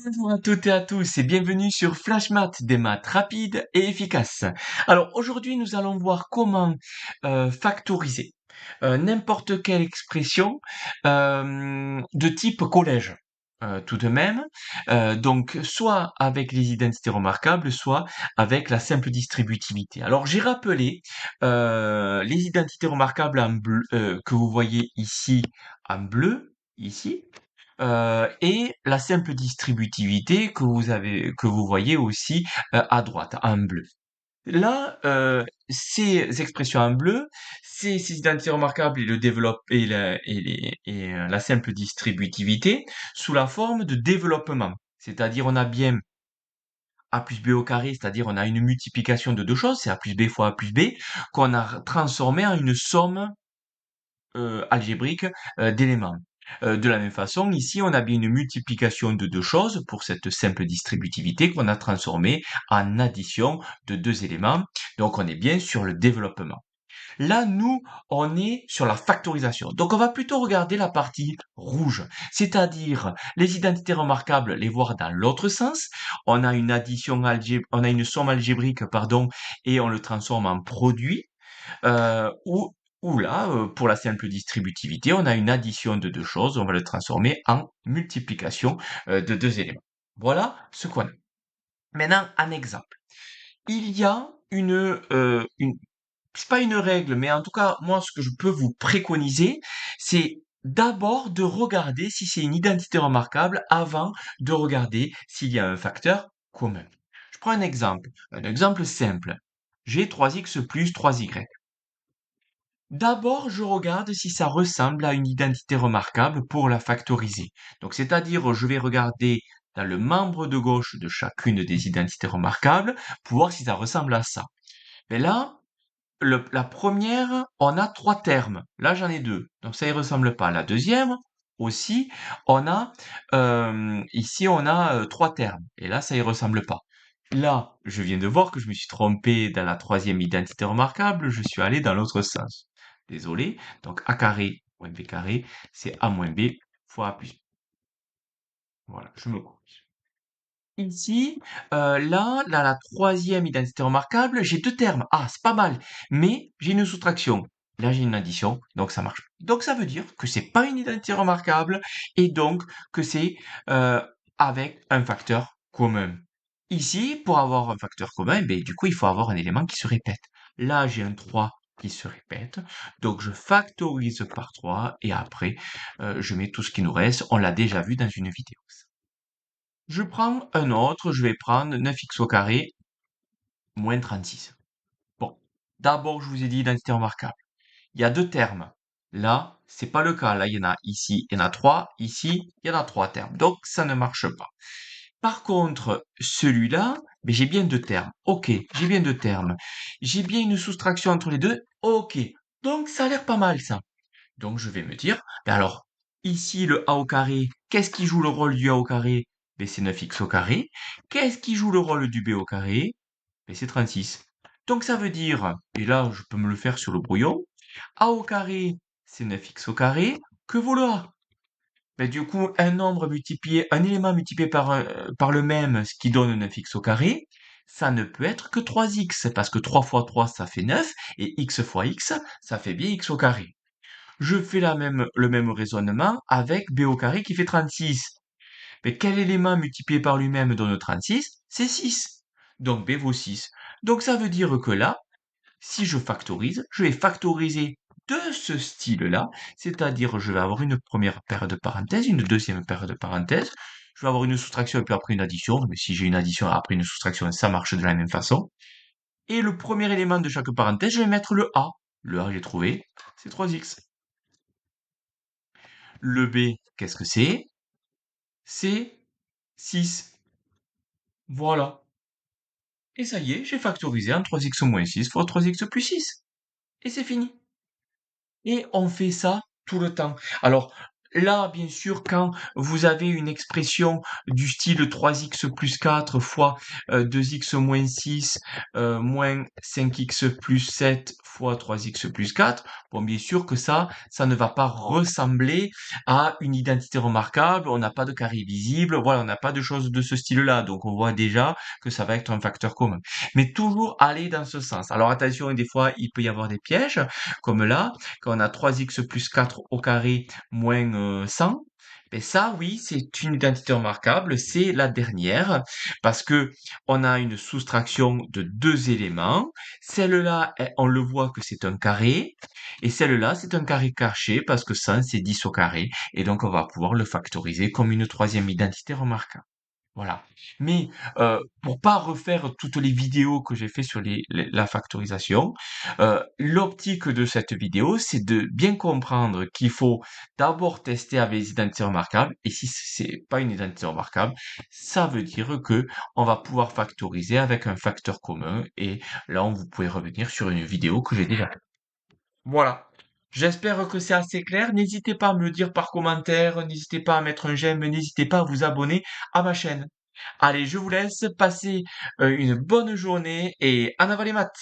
Bonjour à toutes et à tous et bienvenue sur Flash Math, des maths rapides et efficaces. Alors aujourd'hui nous allons voir comment factoriser n'importe quelle expression de type collège. Tout de même, donc soit avec les identités remarquables, soit avec la simple distributivité. Alors j'ai rappelé les identités remarquables en bleu, que vous voyez ici en bleu, ici, et la simple distributivité que vous voyez aussi à droite, en bleu. Là, ces expressions en bleu, ces identités remarquables et le développe et la simple distributivité sous la forme de développement. C'est-à-dire, on a bien a plus b au carré, c'est-à-dire on a une multiplication de deux choses, c'est a plus b fois a plus b, qu'on a transformé en une somme algébrique d'éléments. De la même façon, ici, on a bien une multiplication de deux choses pour cette simple distributivité qu'on a transformée en addition de deux éléments. Donc, on est bien sur le développement. Là, nous, on est sur la factorisation. Donc, on va plutôt regarder la partie rouge, c'est-à-dire les identités remarquables, les voir dans l'autre sens. On a une on a une somme algébrique, pardon, et on le transforme en produit. Ou là, pour la simple distributivité, on a une addition de deux choses, on va le transformer en multiplication de deux éléments. Voilà ce qu'on a. Maintenant, un exemple. Il y a c'est pas une règle, mais en tout cas, moi, ce que je peux vous préconiser, c'est d'abord de regarder si c'est une identité remarquable avant de regarder s'il y a un facteur commun. Je prends un exemple simple. J'ai 3x plus 3y. D'abord, je regarde si ça ressemble à une identité remarquable pour la factoriser. Donc, c'est-à-dire, je vais regarder dans le membre de gauche de chacune des identités remarquables pour voir si ça ressemble à ça. Mais là, la première, on a trois termes. Là, j'en ai deux. Donc, ça y ressemble pas. La deuxième, aussi, on a, ici, on a trois termes. Et là, ça y ressemble pas. Là, je viens de voir que je me suis trompé dans la troisième identité remarquable. Je suis allé dans l'autre sens. Désolé. Donc, a carré moins b carré, c'est a moins b fois a plus b. Voilà, je me corrige. Ici, là, la troisième identité remarquable, j'ai deux termes. Ah, c'est pas mal. Mais j'ai une soustraction. Là, j'ai une addition, donc ça marche. Donc, ça veut dire que c'est pas une identité remarquable et donc que c'est avec un facteur commun. Ici, pour avoir un facteur commun, ben, du coup, il faut avoir un élément qui se répète. Là, j'ai un 3 qui se répète. Donc, je factorise par 3 et après, je mets tout ce qui nous reste. On l'a déjà vu dans une vidéo. Je prends un autre, je vais prendre 9x au carré moins 36. Bon, d'abord, je vous ai dit identité remarquable. Il y a deux termes. Là, c'est pas le cas. Là, il y en a ici, il y en a trois. Ici, il y en a trois termes. Donc, ça ne marche pas. Par contre, celui-là, mais j'ai bien deux termes. Ok, j'ai bien deux termes. J'ai bien une soustraction entre les deux. Ok. Donc, ça a l'air pas mal, ça. Donc, je vais me dire, ben alors, ici, le a au carré, qu'est-ce qui joue le rôle du a au carré? Ben, c'est 9x au carré. Qu'est-ce qui joue le rôle du b au carré? Ben, c'est 36. Donc, ça veut dire, et là, je peux me le faire sur le brouillon, a au carré, c'est 9x au carré, que vaut le a? Ben, du coup, un élément multiplié par le même, ce qui donne 9x au carré, ça ne peut être que 3x, parce que 3 fois 3, ça fait 9, et x fois x, ça fait bien x au carré. Je fais le même raisonnement avec b au carré qui fait 36. Mais quel élément multiplié par lui-même donne 36? C'est 6. Donc b vaut 6. Donc ça veut dire que là, si je factorise, je vais factoriser de ce style-là, c'est-à-dire je vais avoir une première paire de parenthèses, une deuxième paire de parenthèses, je vais avoir une soustraction et puis après une addition, mais si j'ai une addition après une soustraction, ça marche de la même façon. Et le premier élément de chaque parenthèse, je vais mettre le a. Le a, j'ai trouvé, c'est 3x. Le B, qu'est-ce que c'est? C'est 6. Voilà. Et ça y est, j'ai factorisé en 3x moins 6 fois 3x plus 6. Et c'est fini. Et on fait ça tout le temps. Alors, Là, bien sûr, quand vous avez une expression du style 3x plus 4 fois 2x moins 6 moins 5x plus 7 fois 3x plus 4, bon, bien sûr que ça ne va pas ressembler à une identité remarquable, on n'a pas de carré visible, voilà, on n'a pas de choses de ce style-là, donc on voit déjà que ça va être un facteur commun. Mais toujours aller dans ce sens. Alors attention, des fois, il peut y avoir des pièges, comme là, quand on a 3x plus 4 au carré moins 100, et ça, oui, c'est une identité remarquable, c'est la dernière, parce que on a une soustraction de deux éléments. Celle-là, on le voit que c'est un carré, et celle-là, c'est un carré caché, parce que 100, c'est 10 au carré, et donc on va pouvoir le factoriser comme une troisième identité remarquable. Voilà. Mais pour pas refaire toutes les vidéos que j'ai fait sur la factorisation, l'optique de cette vidéo, c'est de bien comprendre qu'il faut d'abord tester avec les identités remarquables. Et si c'est pas une identité remarquable, ça veut dire que on va pouvoir factoriser avec un facteur commun. Et là, vous pouvez revenir sur une vidéo que j'ai déjà faite. Voilà. J'espère que c'est assez clair. N'hésitez pas à me le dire par commentaire, n'hésitez pas à mettre un j'aime, n'hésitez pas à vous abonner à ma chaîne. Allez, je vous laisse passer une bonne journée et en avant les maths!